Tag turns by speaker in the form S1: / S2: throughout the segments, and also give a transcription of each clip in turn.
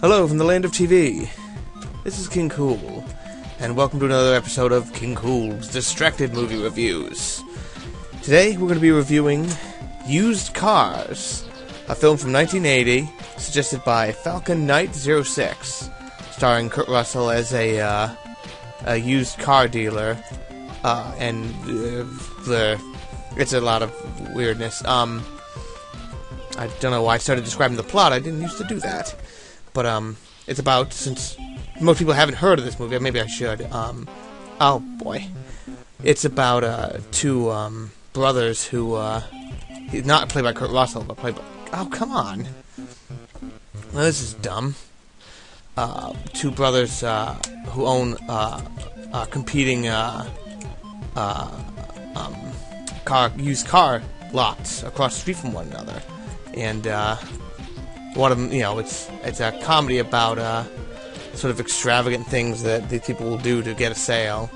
S1: Hello from the land of TV. This is King Kool, and welcome to another episode of King Kool's Distracted Movie Reviews. Today we're going to be reviewing Used Cars, a film from 1980, suggested by Falcon Knight 06, starring Kurt Russell as a used car dealer, it's a lot of weirdness. I don't know why I started describing the plot. I didn't used to do that. But, it's about, since most people haven't heard of this movie, maybe I should, oh boy. It's about, two, brothers who, not played by Kurt Russell, but played by, oh, come on. Well, this is dumb. Two brothers, who own, competing, used car lots across the street from one another. And, one of them, it's a comedy about sort of extravagant things that these people will do to get a sale.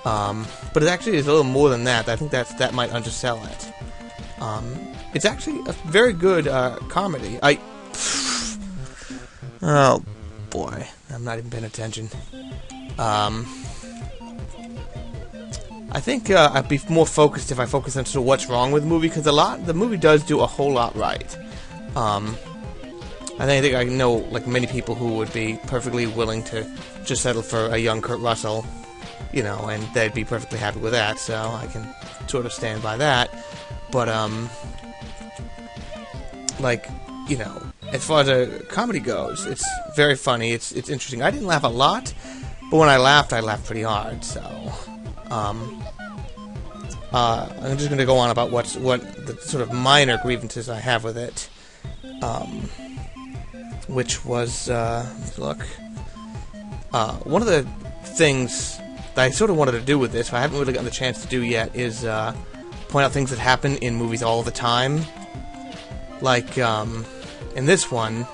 S1: But it actually is a little more than that. I think that might undersell it. It's actually a very good comedy. Oh boy, I'm not even paying attention. I think I'd be more focused if I focus on sort of what's wrong with the movie, because the movie does do a whole lot right. I think I know, like, many people who would be perfectly willing to just settle for a young Kurt Russell, and they'd be perfectly happy with that, so I can sort of stand by that. But, as far as a comedy goes, it's very funny, it's interesting. I didn't laugh a lot, but when I laughed pretty hard, so, I'm just going to go on about what the sort of minor grievances I have with it. Which was, one of the things that I sort of wanted to do with this, but I haven't really gotten the chance to do yet, is point out things that happen in movies all the time. Like, in this one,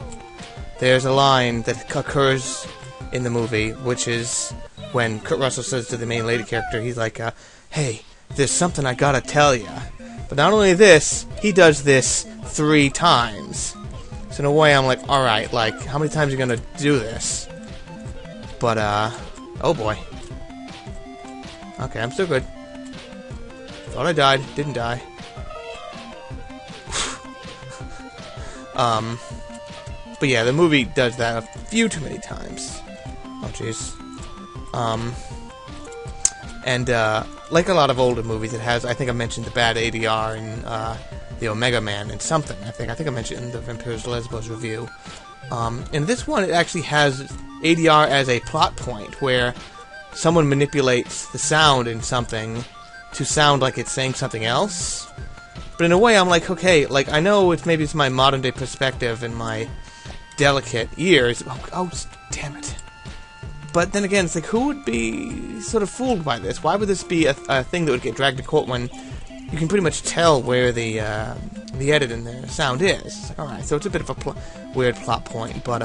S1: there's a line that occurs in the movie, which is when Kurt Russell says to the main lady character, he's like, hey, there's something I gotta tell ya. But not only this, he does this 3 times. So in a way, I'm like, alright, like, how many times are you gonna do this? But, oh boy. Okay, I'm still good. Thought I died, didn't die. But yeah, the movie does that a few too many times. Oh jeez. Like a lot of older movies, it has, I think I mentioned the bad ADR and, the Omega Man and something, I think I mentioned in the Vampires Lesbos review. In this one, it actually has ADR as a plot point, where someone manipulates the sound in something to sound like it's saying something else. But in a way, I'm like, okay, like, I know maybe it's my modern-day perspective and my delicate ears. Oh, damn it. But then again, it's like, who would be sort of fooled by this? Why would this be a thing that would get dragged to court when you can pretty much tell where the edit in the sound is? It's like, alright, so it's a bit of a weird plot point, but,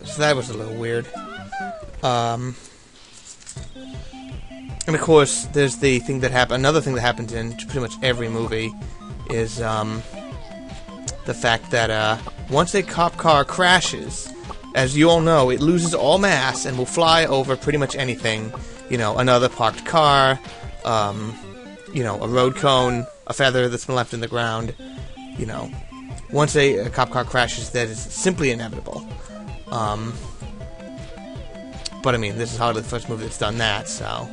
S1: so that was a little weird. And of course, there's the thing that another thing that happens in pretty much every movie is, the fact that, once a cop car crashes, as you all know, it loses all mass and will fly over pretty much anything. Another parked car, a road cone, a feather that's been left in the ground. Once a cop car crashes, that is simply inevitable. But I mean, this is hardly the first movie that's done that, so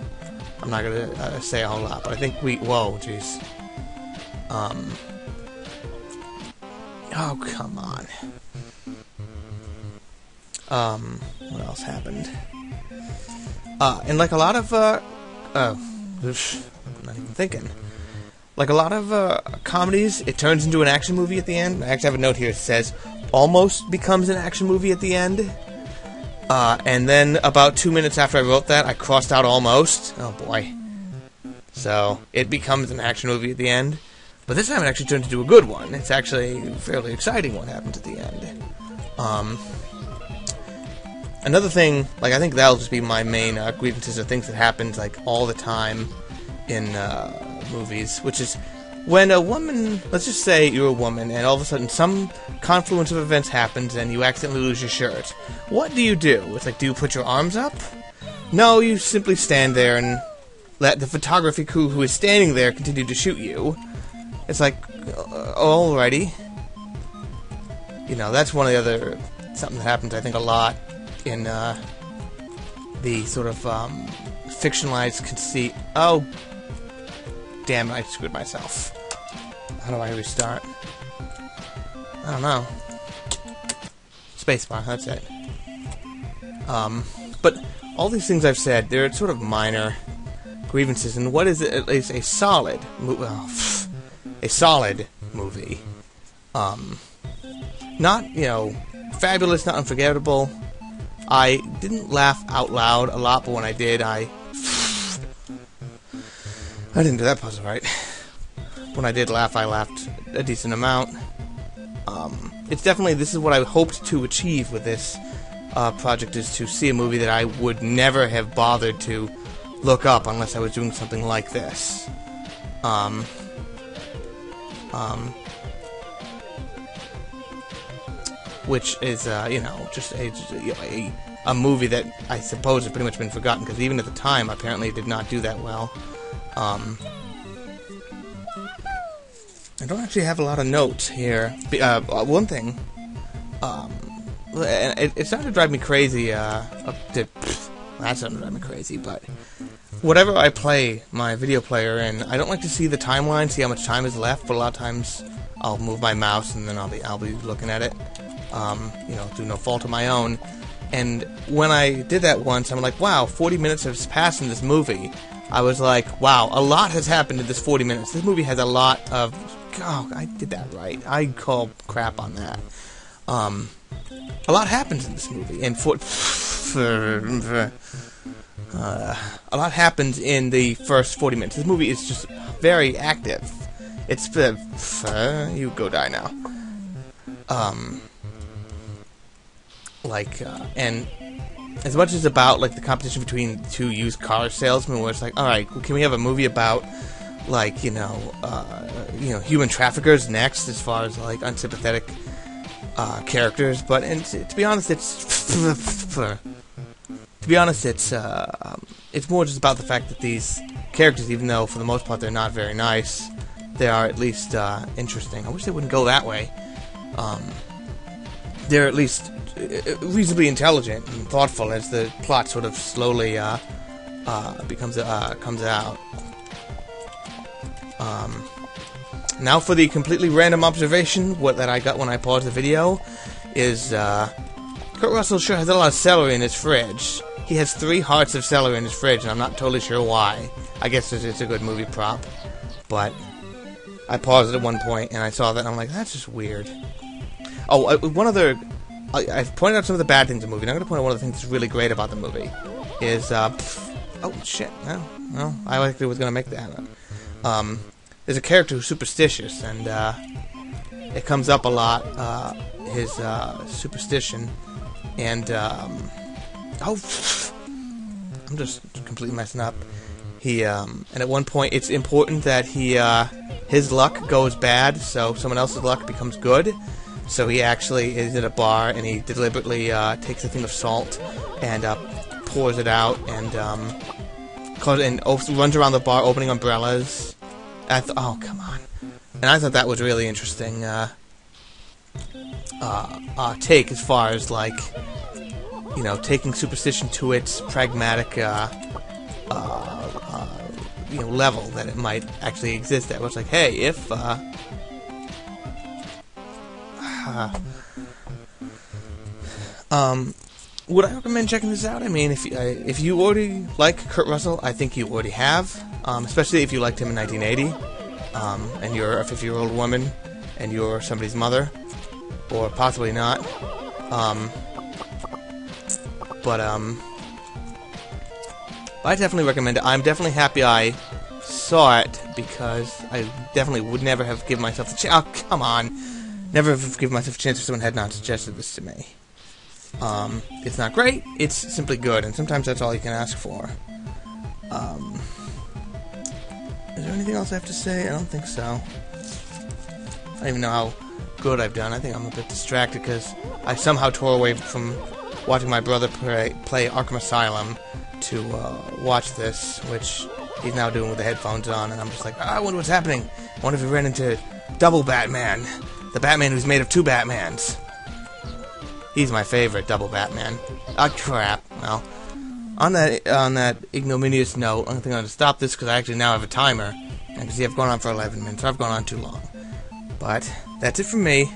S1: I'm not gonna say a whole lot. But I think whoa, jeez. Oh, come on. What else happened? And like a lot of, I'm not even thinking. Like a lot of, comedies, it turns into an action movie at the end. I actually have a note here that says, almost becomes an action movie at the end. And then about 2 minutes after I wrote that, I crossed out almost. Oh boy. So, it becomes an action movie at the end. But this time it actually turned into a good one. It's actually fairly exciting what happens at the end. Another thing, like, I think that'll just be my main grievances of things that happens, like, all the time in movies, which is when a woman, let's just say you're a woman, and all of a sudden some confluence of events happens and you accidentally lose your shirt, what do you do? It's like, do you put your arms up? No, you simply stand there and let the photography crew who is standing there continue to shoot you. It's like, alrighty. You know, that's one of the other, something that happens, I think, a lot in, the sort of, fictionalized conceit. Oh, damn it, I screwed myself. How do I restart? I don't know. Spacebar, that's it. But all these things I've said, they're sort of minor grievances, and what is it? At least a solid, a solid movie. Not, you know, fabulous, not unforgettable. I didn't laugh out loud a lot, but when I did, I didn't do that puzzle right. When I did laugh, I laughed a decent amount. It's definitely, this is what I hoped to achieve with this project, is to see a movie that I would never have bothered to look up unless I was doing something like this. Which is, you know, just a movie that I suppose has pretty much been forgotten, because even at the time, apparently it did not do that well. I don't actually have a lot of notes here. One thing, it started to drive me crazy, that started to drive me crazy, but whatever I play my video player in, I don't like to see the timeline, see how much time is left, but a lot of times I'll move my mouse and then I'll be looking at it, you know, through no fault of my own. And when I did that once, I'm like, wow, 40 minutes has passed in this movie. I was like, wow, a lot has happened in this 40 minutes. This movie has a lot of... Oh, I did that right. I call crap on that. A lot happens in this movie. And a lot happens in the first 40 minutes. This movie is just very active. It's... you go die now. And as much as about, like, the competition between two used car salesmen, where it's like, alright, well, can we have a movie about, like, you know, human traffickers next, as far as, like, unsympathetic, characters, but, and to be honest, it's more just about the fact that these characters, even though, for the most part, they're not very nice, they are at least, interesting. I wish they wouldn't go that way. They're at least reasonably intelligent and thoughtful as the plot sort of slowly comes out. Now for the completely random observation, that I got when I paused the video, is Kurt Russell sure has a lot of celery in his fridge. He has 3 hearts of celery in his fridge, and I'm not totally sure why. I guess it's a good movie prop, but I paused it at one point and I saw that and I'm like, that's just weird. Oh, one other... I've pointed out some of the bad things in the movie. Now I'm going to point out one of the things that's really great about the movie. Is, oh, shit. No, I actually was going to make that up. There's a character who's superstitious, and, it comes up a lot, his, superstition. And, oh, I'm just completely messing up. He, and at one point, it's important that his luck goes bad, so someone else's luck becomes good. So he actually is at a bar, and he deliberately takes a thing of salt and pours it out, and runs around the bar opening umbrellas. Oh, come on! And I thought that was really interesting take, as far as, like, you know, taking superstition to its pragmatic level that it might actually exist at. Where it's like, hey, if would I recommend checking this out? I mean, if you already like Kurt Russell, I think you already have, especially if you liked him in 1980, and you're a 50-year-old woman, and you're somebody's mother, or possibly not, but I definitely recommend it. I'm definitely happy I saw it, because I definitely would never have given myself the chance. Oh, come on. Never have given myself a chance if someone had not suggested this to me. It's not great, it's simply good, and sometimes that's all you can ask for. Is there anything else I have to say? I don't think so. I don't even know how good I've done. I think I'm a bit distracted because I somehow tore away from watching my brother play Arkham Asylum to watch this, which he's now doing with the headphones on, and I'm just like, I wonder what's happening. I wonder if we ran into Double Batman, the Batman who's made of two Batmans. He's my favorite, Double Batman. Ah, crap. Well, on that ignominious note, I think I'm going to stop this because I actually now have a timer. And you can see I've gone on for 11 minutes. I've gone on too long. But that's it from me.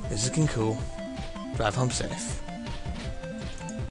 S1: This is Kool. Drive home safe.